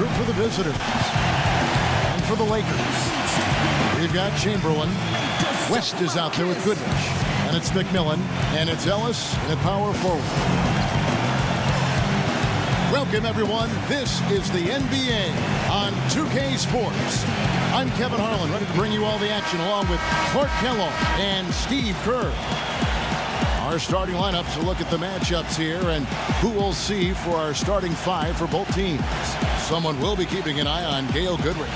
group for the visitors. And for the Lakers, we've got Chamberlain. West is out there with Goodrich. And it's McMillan. And it's Ellis at power forward. Welcome, everyone. This is the NBA on 2K Sports. I'm Kevin Harlan, ready to bring you all the action along with Clark Kellogg and Steve Kerr. Our starting lineups, a look at the matchups here and who we'll see for our starting five for both teams. Someone will be keeping an eye on Gail Goodrich.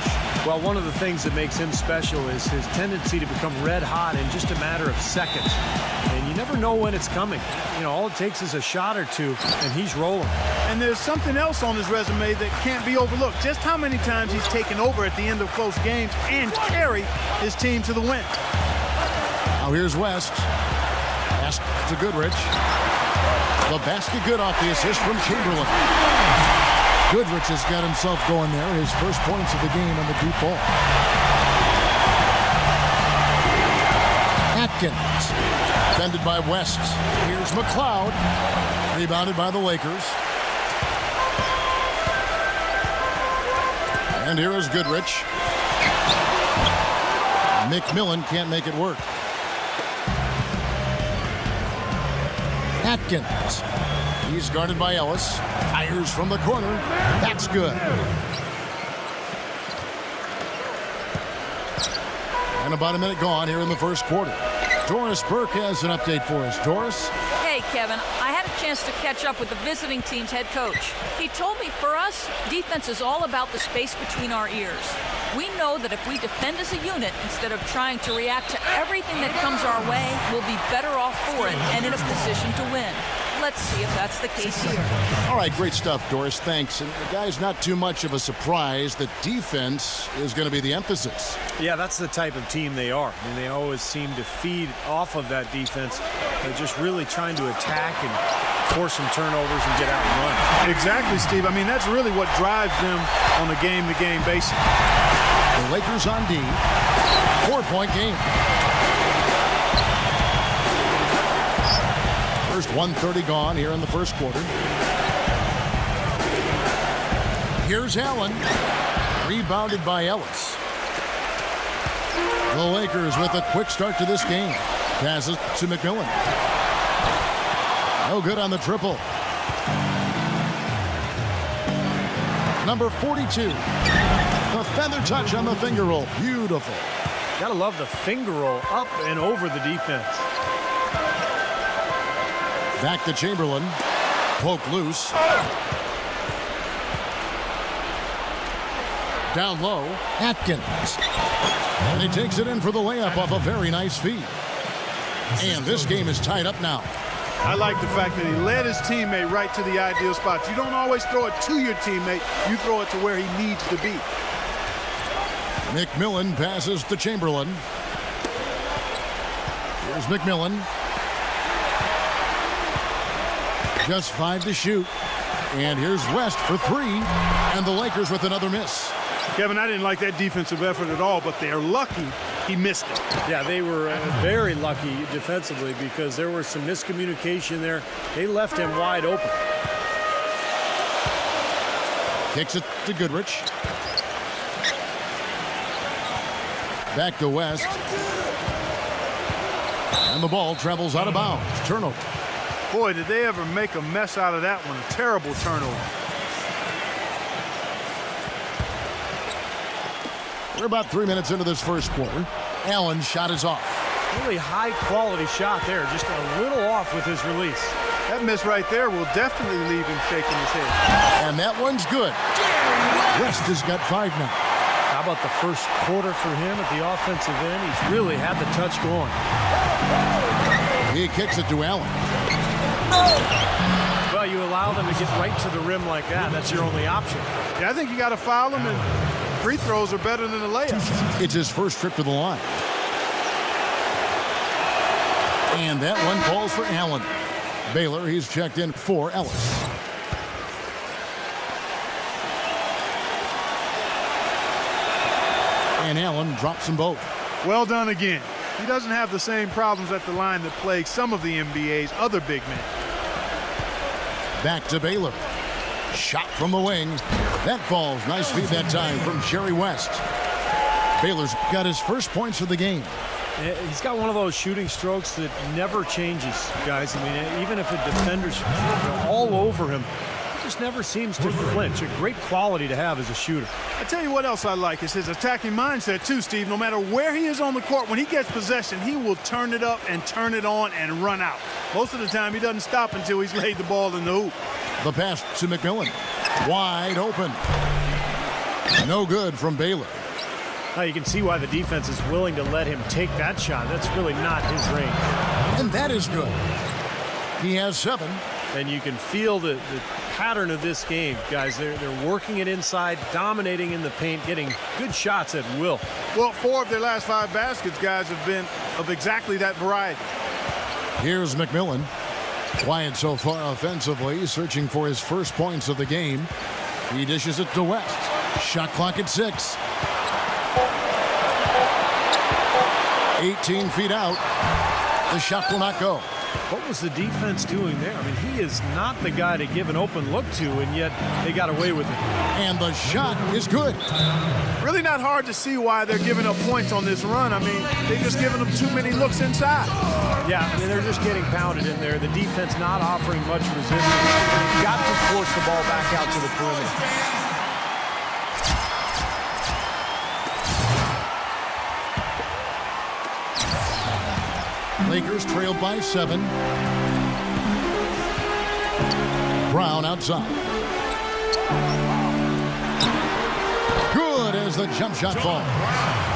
Well, one of the things that makes him special is his tendency to become red hot in just a matter of seconds. And you never know when it's coming. You know, all it takes is a shot or two, and he's rolling. And there's something else on his resume that can't be overlooked. Just how many times he's taken over at the end of close games and carried his team to the win. Now here's West. Pass to Goodrich. The basket good off the assist from Chamberlain. Goodrich has got himself going there. His first points of the game on the deep ball. Atkins. Defended by West. Here's McLeod. Rebounded by the Lakers. And here is Goodrich. McMillan can't make it work. Atkins. He's guarded by Ellis. Fires from the corner. That's good. And about a minute gone here in the first quarter. Doris Burke has an update for us. Doris? Hey, Kevin. I had a chance to catch up with the visiting team's head coach. He told me for us, defense is all about the space between our ears. We know that if we defend as a unit instead of trying to react to everything that comes our way, we'll be better off for it and in a position to win. Let's see if that's the case here. All right, great stuff, Doris. Thanks. And guys, not too much of a surprise that defense is going to be the emphasis. Yeah, that's the type of team they are. I mean, they always seem to feed off of that defense. They're just really trying to attack and force some turnovers and get out and run. Exactly, Steve. I mean, that's really what drives them on a game-to-game basis. The Lakers on D. 4-point game. First 1:30 gone here in the first quarter. Here's Allen. Rebounded by Ellis. The Lakers with a quick start to this game. Passes to McMillan. No good on the triple. Number 42. The feather touch on the finger roll. Beautiful. Gotta love the finger roll up and over the defense. Back to Chamberlain. Poke loose. Down low. Atkins. And he takes it in for the layup off a very nice feed. And this game is tied up now. I like the fact that he led his teammate right to the ideal spot. You don't always throw it to your teammate. You throw it to where he needs to be. McMillan passes to Chamberlain. Here's McMillan. Just 5 to shoot. And here's West for 3. And the Lakers with another miss. Kevin, I didn't like that defensive effort at all, but they're lucky he missed it. Yeah, they were very lucky defensively because there was some miscommunication there. They left him wide open. Kicks it to Goodrich. Back to West. And the ball travels out of bounds. Turnover. Boy, did they ever make a mess out of that one. A terrible turnover. We're about 3 minutes into this first quarter. Allen's shot is off. Really high-quality shot there. Just a little off with his release. That miss right there will definitely leave him shaking his head. And that one's good. West has got 5 now. How about the first quarter for him at the offensive end? He's really had the touch going. He kicks it to Allen. Well, you allow them to get right to the rim like that. That's your only option. Yeah, I think you got to foul him, and free throws are better than a layup. It's his first trip to the line. And that one falls for Allen. Baylor, he's checked in for Ellis. And Allen drops them both. Well done again. He doesn't have the same problems at the line that plague some of the NBA's other big men. Back to Baylor. Shot from the wing. That falls. Nice feed that time from Jerry West. Baylor's got his first points of the game. He's got one of those shooting strokes that never changes, guys. I mean, even if a defender's all over him, he just never seems to flinch. A great quality to have as a shooter. I tell you what else I like is his attacking mindset too, Steve. No matter where he is on the court, when he gets possession, he will turn it up and turn it on and run out. Most of the time, he doesn't stop until he's laid the ball in the hoop. The pass to McMillan. Wide open. No good from Baylor. Now you can see why the defense is willing to let him take that shot. That's really not his range. And that is good. He has 7. And you can feel the pattern of this game, guys. They're working it inside, dominating in the paint, getting good shots at will. Well, 4 of their last 5 baskets, guys, have been of exactly that variety. Here's McMillan. Quiet so far offensively, searching for his first points of the game. He dishes it to West. Shot clock at 6. 18 feet out. The shot will not go. What was the defense doing there? I mean, he is not the guy to give an open look to, and yet they got away with it. And the shot is good. Really not hard to see why they're giving up points on this run. I mean, they're just giving them too many looks inside. Yeah, I mean, they're just getting pounded in there. The defense not offering much resistance. You've got to force the ball back out to the perimeter. Lakers trailed by 7. Brown outside. Good as the jump shot falls.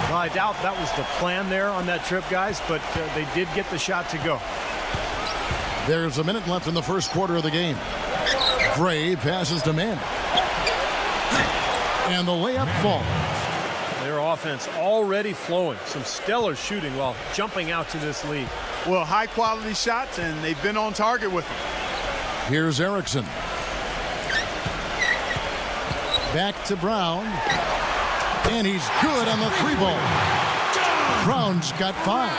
Well, I doubt that was the plan there on that trip, guys, but they did get the shot to go. There's a minute left in the first quarter of the game. Gray passes to Manning. And the layup falls. Their offense already flowing. Some stellar shooting while jumping out to this lead. Well, high-quality shots, and they've been on target with them. Here's Erickson. Back to Brown. And he's good on the 3-ball. Brown's got 5.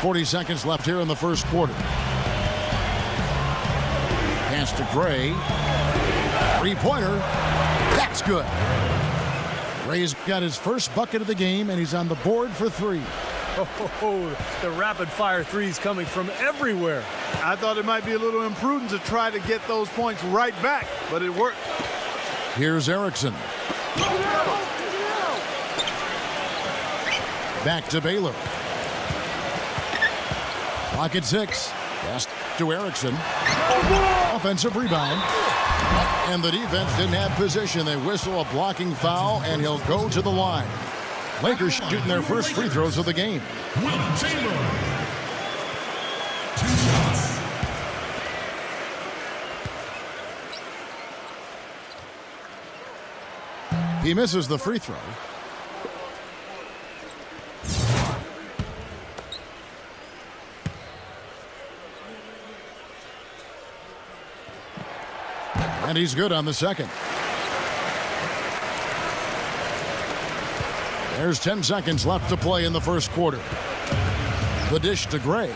40 seconds left here in the first quarter. Pass to Gray. 3-pointer. That's good. Gray's got his first bucket of the game, and he's on the board for 3. Oh, the rapid-fire threes coming from everywhere. I thought it might be a little imprudent to try to get those points right back, but it worked. Here's Erickson. Back to Baylor. Clock at 6. Pass to Erickson. Offensive rebound. And the defense didn't have position. They whistle a blocking foul, and he'll go to the line. Lakers shooting their first free throws of the game. He misses the free throw. And he's good on the second. There's 10 seconds left to play in the first quarter. The dish to Gray.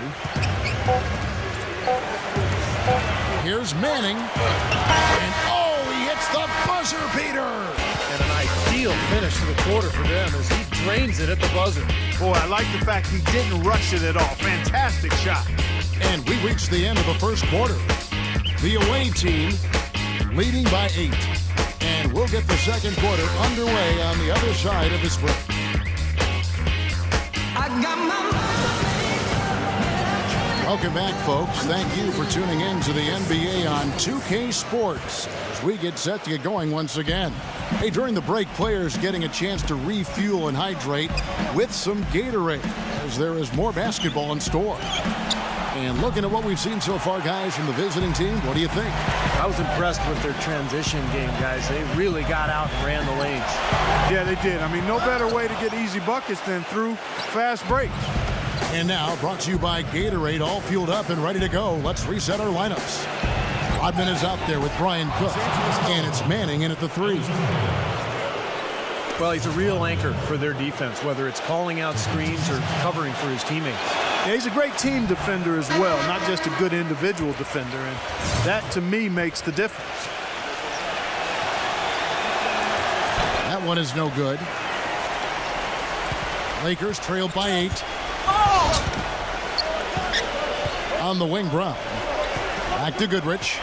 Here's Manning. And oh, he hits the buzzer beater. And an ideal finish to the quarter for them as he drains it at the buzzer. Boy, I like the fact he didn't rush it at all. Fantastic shot. And we reach the end of the first quarter. The away team leading by 8. And we'll get the second quarter underway on the other side of this break. Welcome back, folks. Thank you for tuning in to the NBA on 2K Sports as we get set to get going once again. Hey, during the break, players getting a chance to refuel and hydrate with some Gatorade as there is more basketball in store. And looking at what we've seen so far, guys, from the visiting team, what do you think? I was impressed with their transition game, guys. They really got out and ran the lanes. Yeah, they did. I mean, no better way to get easy buckets than through fast breaks. And now, brought to you by Gatorade, all fueled up and ready to go. Let's reset our lineups. Rodman is out there with Brian Cook, and it's Manning in at the 3. Well, he's a real anchor for their defense, whether it's calling out screens or covering for his teammates. Yeah, he's a great team defender as well, not just a good individual defender, and that to me makes the difference. That one is no good. Lakers trailed by 8. On the wing, Brown. Back to Goodrich.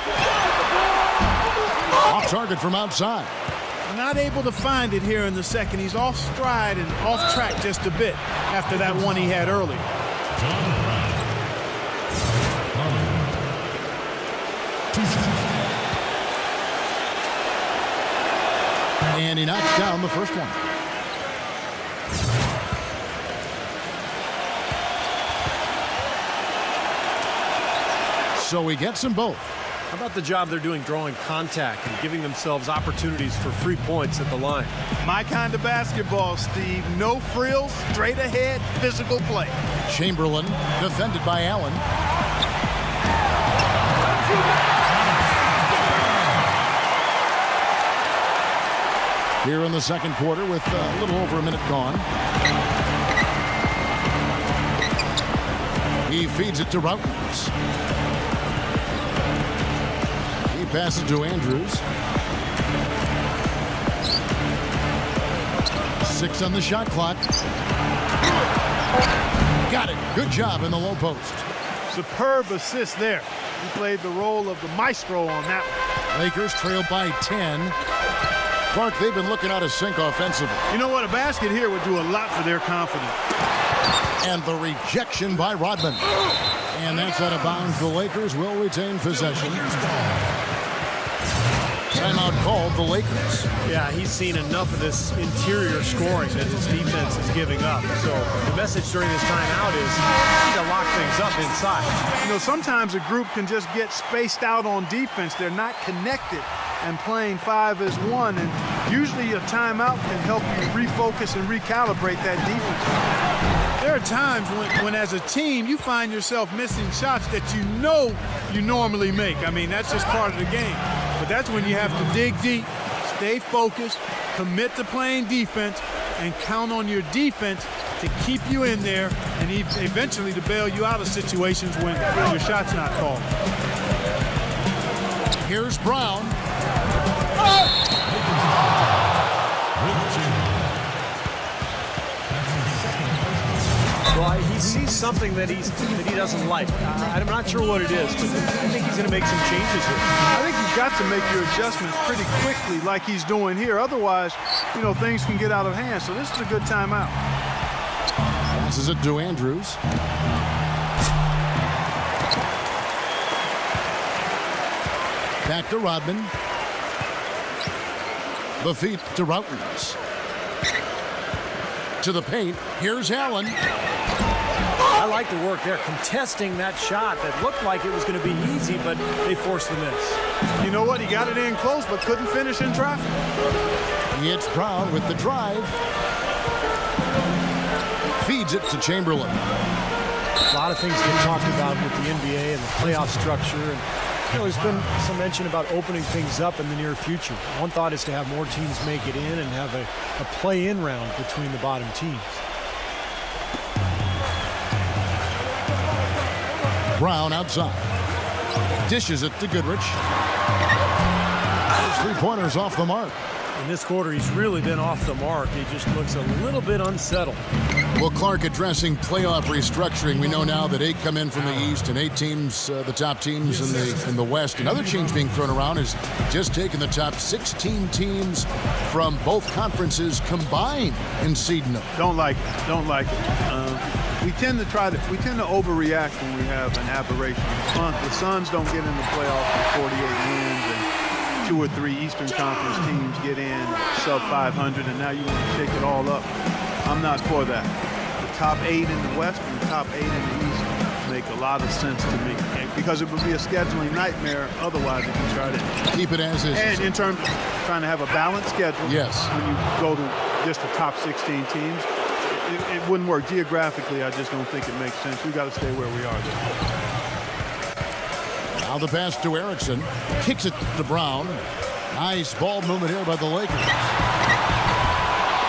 Off target from outside. Not able to find it here in the second. He's off stride and off track just a bit after that one he had earlier. And he knocks down the first one. So he gets them both. How about the job they're doing drawing contact and giving themselves opportunities for free points at the line? My kind of basketball, Steve. No frills, straight ahead, physical play. Chamberlain defended by Allen. Here in the second quarter with a little over a minute gone. He feeds it to Routens. He passes to Andrews. 6 on the shot clock. Got it. Good job in the low post. Superb assist there. He played the role of the maestro on that one. Lakers trail by 10. Clark, they've been looking out of sync offensively. You know what? A basket here would do a lot for their confidence. And the rejection by Rodman. And that's out of bounds. The Lakers will retain possession. Timeout called the Lakers. Yeah, he's seen enough of this interior scoring that his defense is giving up. So the message during this timeout is you need to lock things up inside. You know, sometimes a group can just get spaced out on defense. They're not connected and playing 5 as 1. And usually a timeout can help you refocus and recalibrate that defense. There are times when as a team, you find yourself missing shots that you know you normally make. I mean, that's just part of the game. But that's when you have to dig deep, stay focused, commit to playing defense, and count on your defense to keep you in there and eventually to bail you out of situations when your shot's not called. Here's Brown. Well, he sees something that he doesn't like. I'm not sure what it is, but I think he's going to make some changes here. I think you've got to make your adjustments pretty quickly like he's doing here. Otherwise, you know, things can get out of hand. So this is a good timeout. Passes it to Andrews. Back to Rodman. The feet to Routens. To the paint. Here's Allen. I like the work there, contesting that shot that looked like it was going to be easy, but they forced the miss. You know what? He got it in close, but couldn't finish in traffic. It's Brown with the drive. Feeds it to Chamberlain. A lot of things get talked about with the NBA and the playoff structure. And, you know, there's been some mention about opening things up in the near future. One thought is to have more teams make it in and have a play-in round between the bottom teams. Brown outside. Dishes it to Goodrich. His three-pointers off the mark. In this quarter, he's really been off the mark. He just looks a little bit unsettled. Well, Clark, addressing playoff restructuring, we know now that 8 come in from the East and 8 teams, the top teams in the West. Another change being thrown around is just taking the top 16 teams from both conferences combined and seeding them. Don't like it. Don't like it. We tend to overreact when we have an aberration. The Suns don't get in the playoffs with 48 wins, and 2 or 3 Eastern Conference teams get in sub 500, and now you want to shake it all up. I'm not for that. The top 8 in the West and the top 8 in the East make a lot of sense to me, because it would be a scheduling nightmare otherwise if you try to keep it as is. And in terms of trying to have a balanced schedule, yes, when you go to just the top 16 teams, it wouldn't work. Geographically, I just don't think it makes sense. We got to stay where we are there. Now the pass to Erickson. Kicks it to Brown. Nice ball movement here by the Lakers.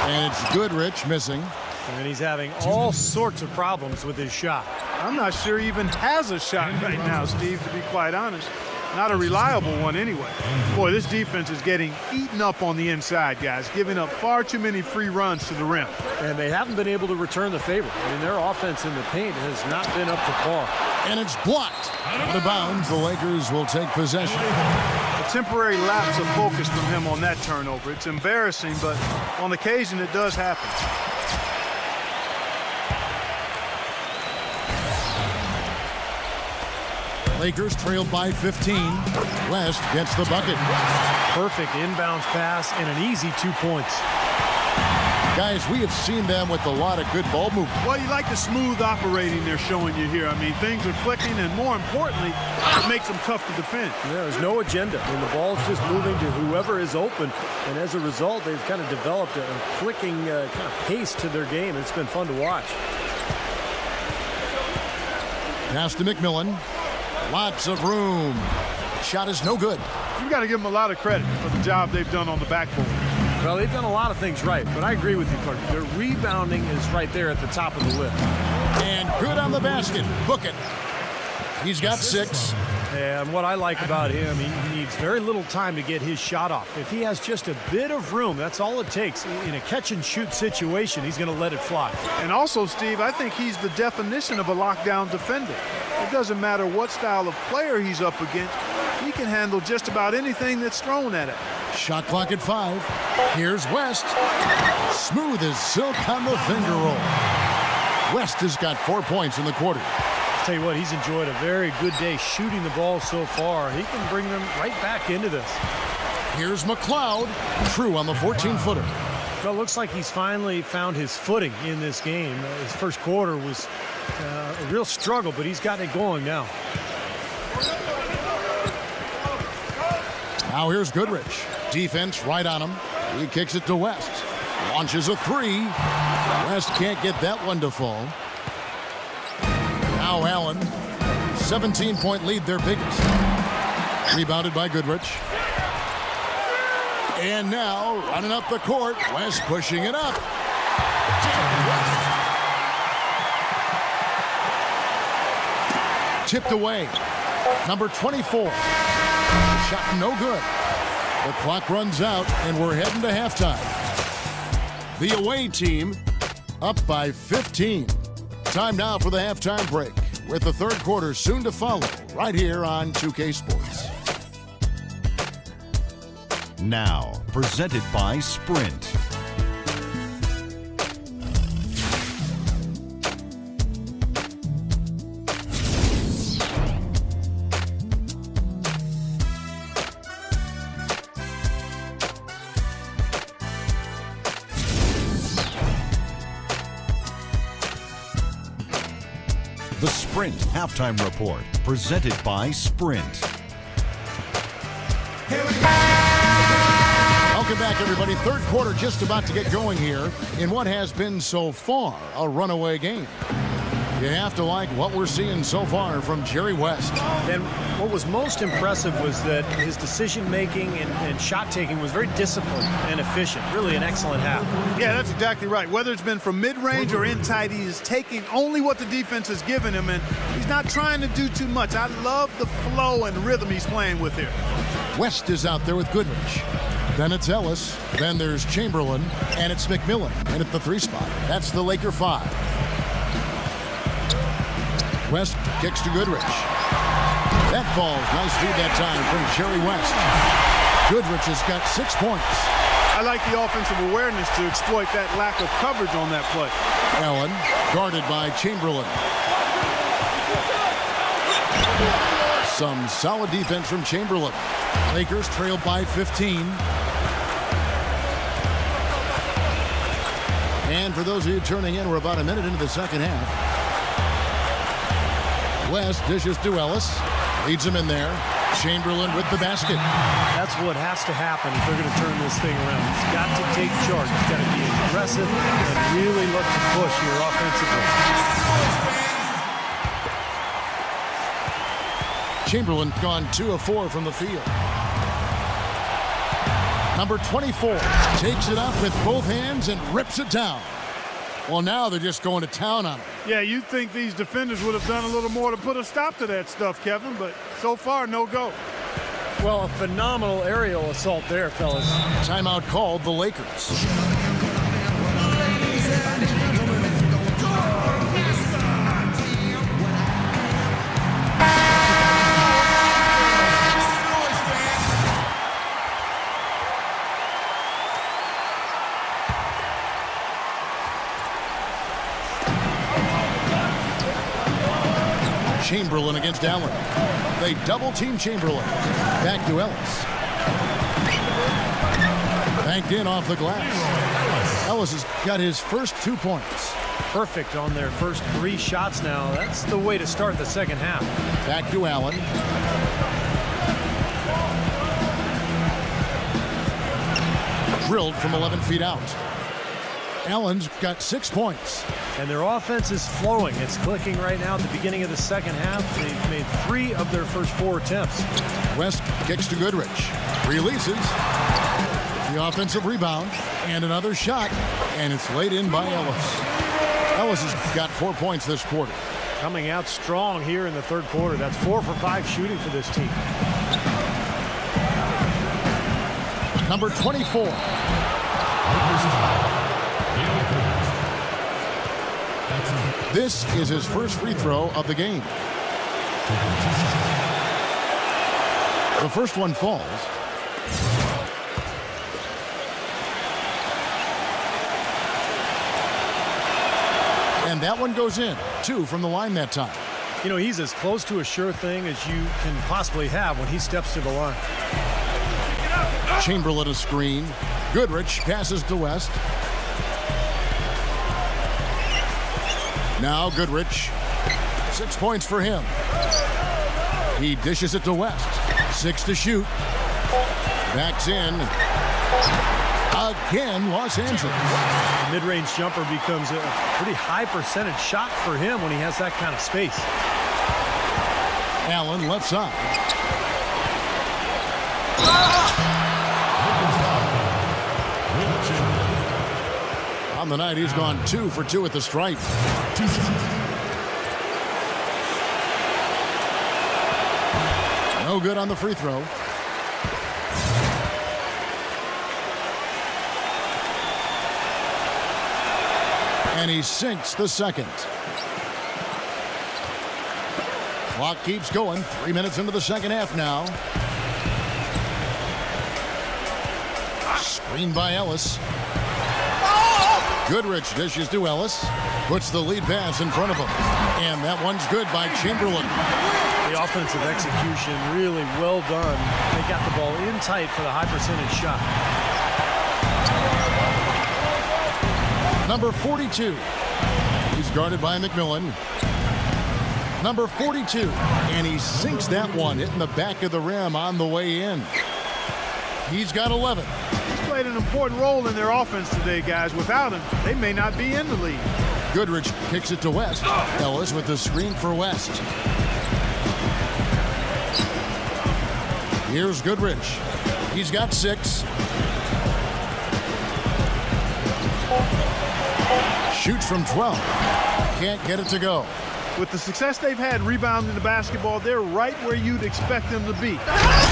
And it's Goodrich missing. And he's having all sorts of problems with his shot. I'm not sure he even has a shot right now, Steve, to be quite honest. Not a reliable one anyway. Boy, this defense is getting eaten up on the inside, guys, giving up far too many free runs to the rim. And they haven't been able to return the favor. I mean, their offense in the paint has not been up to par. And it's blocked. Out of bounds, the Lakers will take possession. A temporary lapse of focus from him on that turnover. It's embarrassing, but on occasion it does happen. Lakers trailed by 15. West gets the bucket. Perfect inbounds pass and an easy 2 points. Guys, we have seen them with a lot of good ball movement. Well, you like the smooth operating they're showing you here. I mean, things are clicking, and more importantly, it makes them tough to defend. There's no agenda. I mean, the ball's just moving to whoever is open, and as a result, they've kind of developed a clicking kind of pace to their game. It's been fun to watch. Pass to McMillan. Lots of room. Shot is no good. You've got to give them a lot of credit for the job they've done on the backboard. Well, they've done a lot of things right, but I agree with you, Clark. Their rebounding is right there at the top of the list. And good on the basket. Book it. He's got 6. And what I like about him, he needs very little time to get his shot off. If he has just a bit of room, that's all it takes. In a catch-and-shoot situation, he's going to let it fly. And also, Steve, I think he's the definition of a lockdown defender. It doesn't matter what style of player he's up against. He can handle just about anything that's thrown at him. Shot clock at 5. Here's West. Smooth as silk on the finger roll. West has got 4 points in the quarter. Tell you what, he's enjoyed a very good day shooting the ball so far. He can bring them right back into this. Here's McLeod. True on the 14-footer. Well, it looks like he's finally found his footing in this game. His first quarter was a real struggle, but he's gotten it going now. Now here's Goodrich. Defense right on him. He kicks it to West. Launches a 3. West can't get that one to fall. Now Allen. 17-point lead, their biggest. Rebounded by Goodrich. And now running up the court. West pushing it up. Tipped away. Number 24. Shot no good. The clock runs out, and we're heading to halftime. The away team up by 15. Time now for the halftime break, with the third quarter soon to follow, right here on 2K Sports. Now, presented by Sprint. The Sprint Halftime Report, presented by Sprint. Welcome back, everybody. Third quarter just about to get going here in what has been so far a runaway game. You have to like what we're seeing so far from Jerry West. And what was most impressive was that his decision-making and shot-taking was very disciplined and efficient. Really an excellent half. Yeah, that's exactly right. Whether it's been from mid-range or in tight, he is taking only what the defense has given him, and he's not trying to do too much. I love the flow and rhythm he's playing with here. West is out there with Goodrich. Then it's Ellis. Then there's Chamberlain. And it's McMillan. And at the 3 spot. That's the Laker 5. West kicks to Goodrich. That falls. Nice feed that time from Jerry West. Goodrich has got 6 points. I like the offensive awareness to exploit that lack of coverage on that play. Allen guarded by Chamberlain. Some solid defense from Chamberlain. Lakers trailed by 15. And for those of you turning in, we're about a minute into the second half. West dishes to Ellis. Leads him in there. Chamberlain with the basket. That's what has to happen if they're going to turn this thing around. He's got to take charge. He's got to be aggressive and really look to push here offensively. Chamberlain gone 2 of 4 from the field. Number 24 takes it up with both hands and rips it down. Well, now they're just going to town on him. Yeah, you'd think these defenders would have done a little more to put a stop to that stuff, Kevin, but so far, no go. Well, a phenomenal aerial assault there, fellas. Timeout called the Lakers. Chamberlain against Allen. They double-team Chamberlain. Back to Ellis. Banked in off the glass. Ellis has got his first 2 points. Perfect on their first 3 shots now. That's the way to start the second half. Back to Allen. Drilled from 11 feet out. Allen's got 6 points. And their offense is flowing. It's clicking right now at the beginning of the second half. They've made 3 of their first 4 attempts. West kicks to Goodrich. Releases. The offensive rebound. And another shot. And it's laid in by Ellis. Ellis has got 4 points this quarter. Coming out strong here in the third quarter. That's 4 for 5 shooting for this team. Number 24. This is his first free throw of the game. The first one falls. And that one goes in. 2 from the line that time. You know, he's as close to a sure thing as you can possibly have when he steps to the line. Chamberlain a screen. Goodrich passes to West. Now Goodrich. 6 points for him. He dishes it to West. 6 to shoot. Backs in. Again, Los Angeles. The mid-range jumper becomes a pretty high percentage shot for him when he has that kind of space. Allen left side. On the night, he's gone 2 for 2 at the stripe. No good on the free throw. And he sinks the second. Clock keeps going. 3 minutes into the second half now. Screen by Ellis. Goodrich dishes to Ellis. Puts the lead pass in front of him. And that one's good by Chamberlain. The offensive execution really well done. They got the ball in tight for the high percentage shot. Number 42. He's guarded by McMillan. Number 42. And he sinks that one, hitting the back of the rim on the way in. He's got 11. He's played an important role in their offense today, guys. Without him, they may not be in the lead. Goodrich kicks it to West. Ellis with the screen for West. Here's Goodrich. He's got 6. Shoots from 12. Can't get it to go. With the success they've had rebounding the basketball, they're right where you'd expect them to be.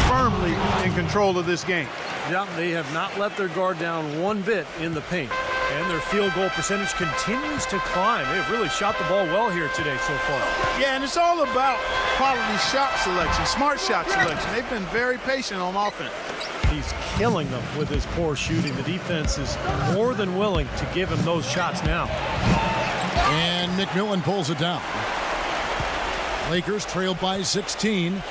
Firmly in control of this game. Yeah, they have not let their guard down one bit in the paint. And their field goal percentage continues to climb. They've really shot the ball well here today so far. Yeah, and it's all about quality shot selection, smart shot selection. They've been very patient on offense. He's killing them with his poor shooting. The defense is more than willing to give him those shots now. And McMillan pulls it down. Lakers trailed by 16.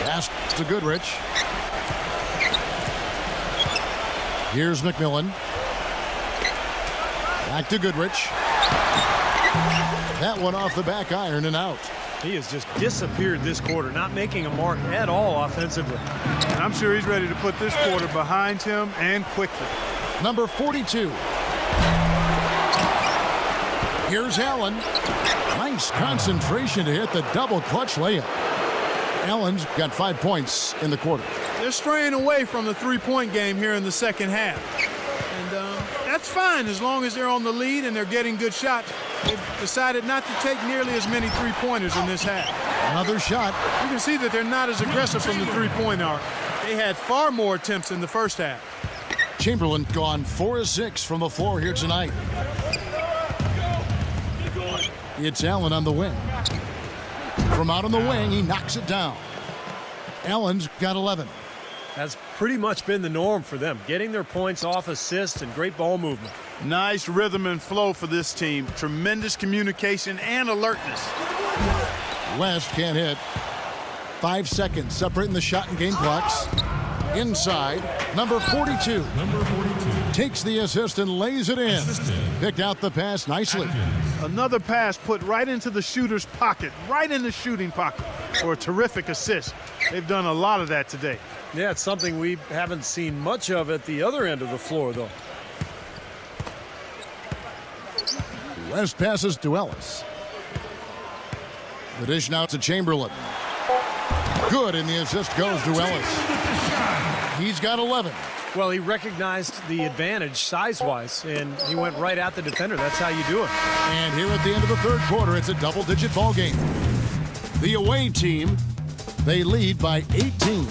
Pass to Goodrich. Here's McMillan. Back to Goodrich. That one off the back iron and out. He has just disappeared this quarter, not making a mark at all offensively. And I'm sure he's ready to put this quarter behind him and quickly. Number 42. Here's Allen. Nice concentration to hit the double clutch layup. Allen's got 5 points in the quarter. They're straying away from the three-point game here in the second half. And that's fine as long as they're on the lead and they're getting good shots. They've decided not to take nearly as many three-pointers in this half. Another shot. You can see that they're not as aggressive from the three-point arc. They had far more attempts in the first half. Chamberlain gone 4 of 6 from the floor here tonight. It's Allen on the wing. From out on the wing, he knocks it down. Allen's got 11. That's pretty much been the norm for them, getting their points off assists and great ball movement. Nice rhythm and flow for this team. Tremendous communication and alertness. West can't hit. 5 seconds separating the shot and game clocks. Inside, number 42. Takes the assist and lays it in. Picked out the pass nicely. Another pass put right into the shooter's pocket, right in the shooting pocket for a terrific assist. They've done a lot of that today. Yeah, it's something we haven't seen much of at the other end of the floor, though. West passes to Ellis. The dish now to Chamberlain. Good, and the assist goes to Ellis. He's got 11. Well, he recognized the advantage size-wise, and he went right at the defender. That's how you do it. And here at the end of the third quarter, it's a double-digit ball game. The away team, they lead by 18.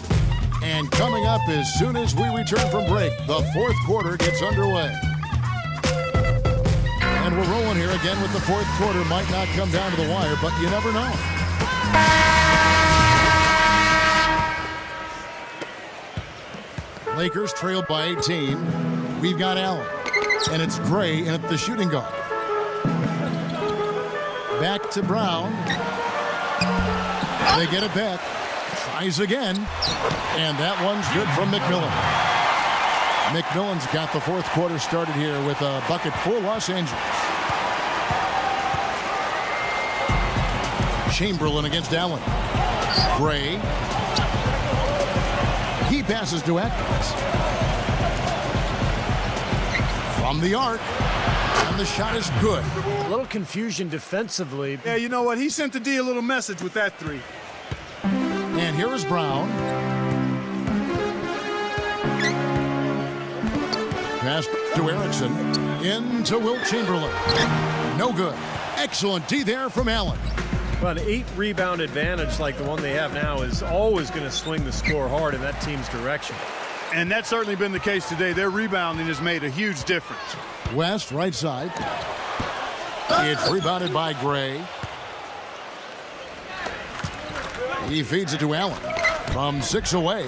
And coming up as soon as we return from break, the fourth quarter gets underway. And we're rolling here again with the fourth quarter. Might not come down to the wire, but you never know. Lakers trailed by 18. We've got Allen. And it's Gray in at the shooting guard. Back to Brown. They get it back. Tries again. And that one's good from McMillan. McMillan's got the fourth quarter started here with a bucket for Los Angeles. Chamberlain against Allen. Gray. He passes to Atkins. From the arc. And the shot is good. A little confusion defensively. Yeah, you know what? He sent the D a little message with that three. And here is Brown. Pass to Erickson. Into Wilt Chamberlain. No good. Excellent D there from Allen. Well, an 8-rebound advantage like the one they have now is always going to swing the score hard in that team's direction. And that's certainly been the case today. Their rebounding has made a huge difference. West, right side. It's rebounded by Gray. He feeds it to Allen from 6 away.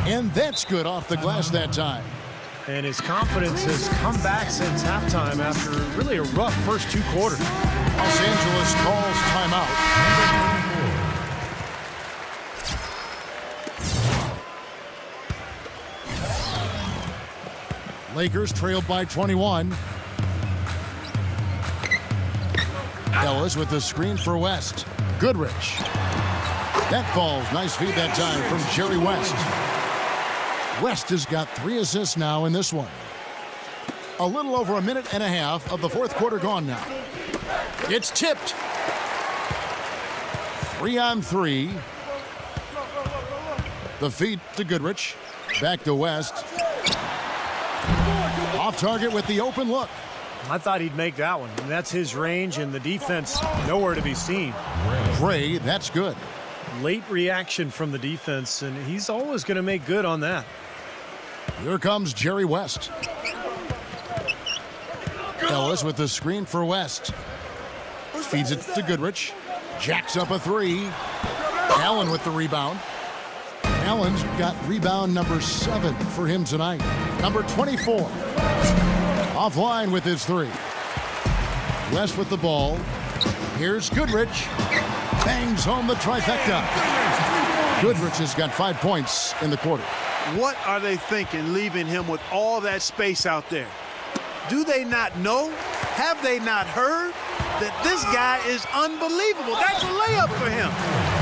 And that's good off the glass that time. And his confidence has come back since halftime after really a rough first 2 quarters. Los Angeles calls timeout. Lakers trailed by 21. Ellis with the screen for West. Goodrich. That falls. Nice feed that time from Jerry West. West has got 3 assists now in this one. A little over a minute and a half of the fourth quarter gone now. It's tipped. 3-on-3. The feed to Goodrich. Back to West. Off target with the open look. I thought he'd make that one. And that's his range, and the defense nowhere to be seen. Gray, that's good. Late reaction from the defense, and he's always going to make good on that. Here comes Jerry West. Ellis with the screen for West. Feeds it to Goodrich. Jacks up a 3. Allen with the rebound. Allen's got rebound number 7 for him tonight. Number 24. Offline with his 3. West with the ball. Here's Goodrich. Bangs home the trifecta. Goodrich has got 5 points in the quarter. What are they thinking leaving him with all that space out there? Do they not know? Have they not heard that this guy is unbelievable? That's a layup for him.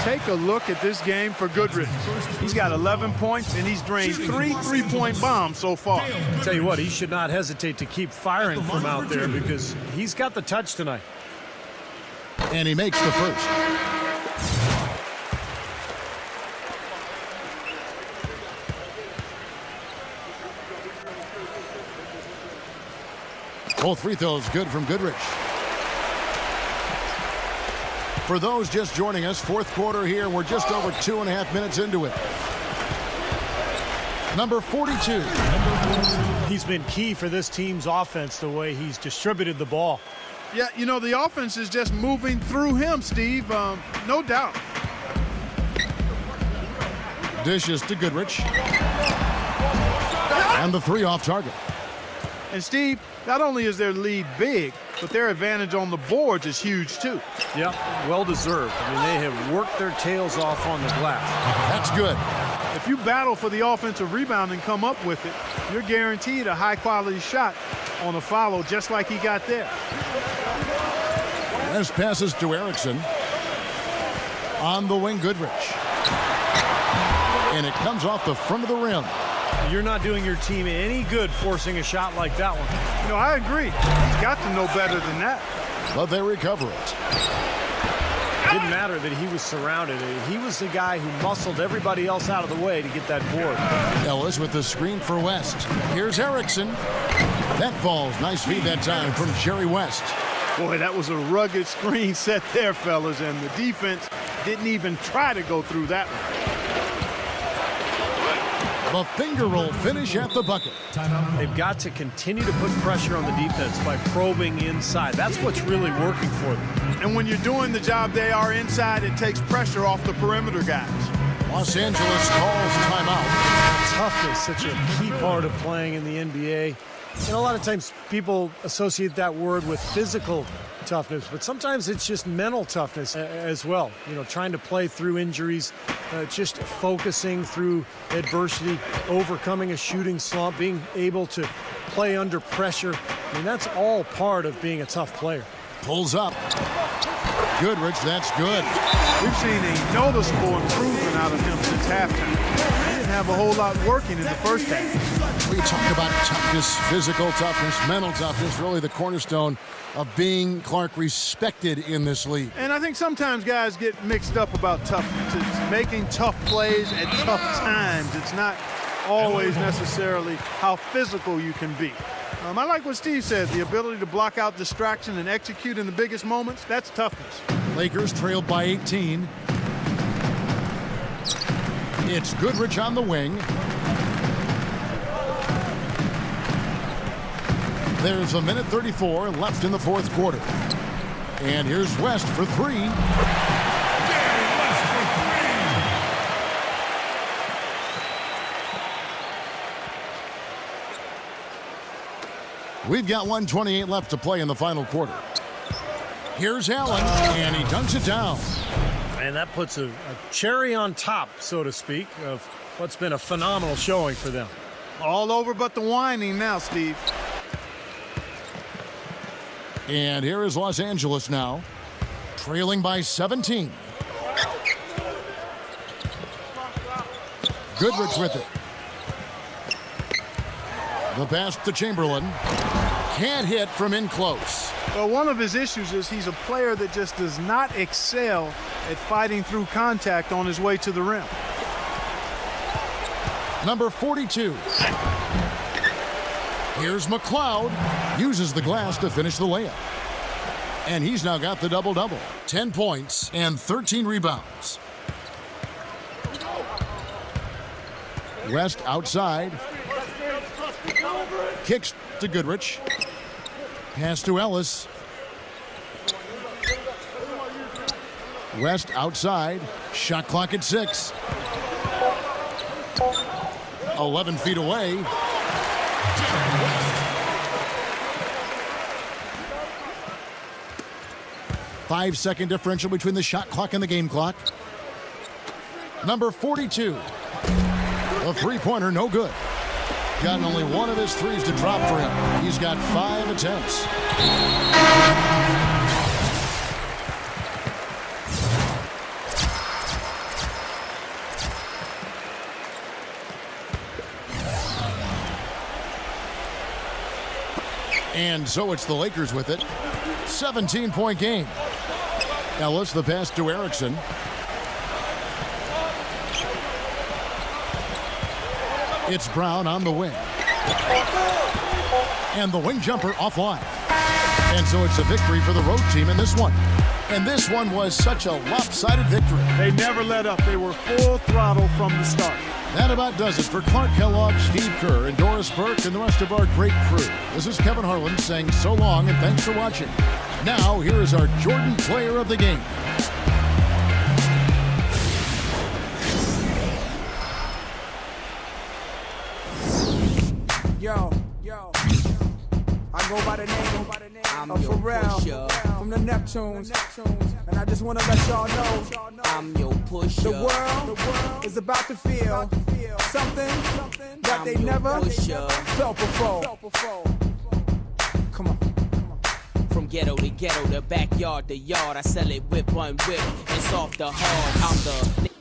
Take a look at this game for Goodrich. He's got 11 points, and he's drained 3 three-point bombs so far. I'll tell you what, he should not hesitate to keep firing from out there because he's got the touch tonight. And he makes the first. Both free throws good from Goodrich. For those just joining us, fourth quarter here. We're just over 2.5 minutes into it. Number 42. He's been key for this team's offense, the way he's distributed the ball. Yeah, you know, the offense is just moving through him, Steve, no doubt. Dishes to Goodrich. And the three off target. And Steve, not only is their lead big, but their advantage on the boards is huge too. Yeah, well deserved. I mean, they have worked their tails off on the glass. That's good. If you battle for the offensive rebound and come up with it, you're guaranteed a high-quality shot on a follow just like he got there. This passes to Erickson. On the wing, Goodrich. And it comes off the front of the rim. You're not doing your team any good forcing a shot like that one. You know, I agree. He's got to know better than that. But they recover it. Didn't matter that he was surrounded. He was the guy who muscled everybody else out of the way to get that board. Ellis with the screen for West. Here's Erickson. That falls. Nice feed that time from Jerry West. Boy, that was a rugged screen set there, fellas, and the defense didn't even try to go through that one. The finger roll finish at the bucket. They've got to continue to put pressure on the defense by probing inside. That's what's really working for them. And when you're doing the job they are inside, it takes pressure off the perimeter guys. Los Angeles calls timeout. Toughness, such a key part of playing in the NBA. And a lot of times people associate that word with physical toughness, but sometimes it's just mental toughness as well. You know, trying to play through injuries, just focusing through adversity, overcoming a shooting slump, being able to play under pressure. I mean, that's all part of being a tough player. Pulls up. Goodrich, that's good. We've seen a noticeable improvement out of him since halftime. He didn't have a whole lot working in the first half. We talk about toughness, physical toughness, mental toughness, really the cornerstone of being, Clark, respected in this league. And I think sometimes guys get mixed up about toughness. It's making tough plays at tough times. It's not always necessarily how physical you can be. I like what Steve said, the ability to block out distraction and execute in the biggest moments, that's toughness. Lakers trailed by 18. It's Goodrich on the wing. There's a minute 34 left in the fourth quarter. And here's West for three. We've got 1:28 left to play in the final quarter. Here's Allen, and he dunks it down. And that puts a cherry on top, so to speak, of what's been a phenomenal showing for them. All over but the whining now, Steve. And here is Los Angeles now, trailing by 17. Goodrich with it. The pass to Chamberlain. Can't hit from in close. Well, one of his issues is he's a player that just does not excel at fighting through contact on his way to the rim. Number 42. Here's McLeod. Uses the glass to finish the layup. And he's now got the double-double. 10 points and 13 rebounds. West outside. Kicks to Goodrich. Pass to Ellis. West outside. Shot clock at 6. 11 feet away. 5-second differential between the shot clock and the game clock. Number 42. A three-pointer, no good. Gotten only one of his threes to drop for him. He's got 5 attempts. And so it's the Lakers with it. 17-point game. Ellis, the pass to Erickson. It's Brown on the wing. And the wing jumper offline. And so it's a victory for the road team in this one. And this one was such a lopsided victory. They never let up. They were full throttle from the start. That about does it for Clark Kellogg, Steve Kerr, and Doris Burke, and the rest of our great crew. This is Kevin Harlan saying so long and thanks for watching. Now, here is our Jordan Player of the Game. Yo, I go by the name of Pharrell from the Neptunes, and I just want to let y'all know I'm your pusher. the world is about to feel something that they never felt before. Come on. From ghetto to ghetto, the backyard to yard, I sell it whip on whip, and soft to hard. I'm the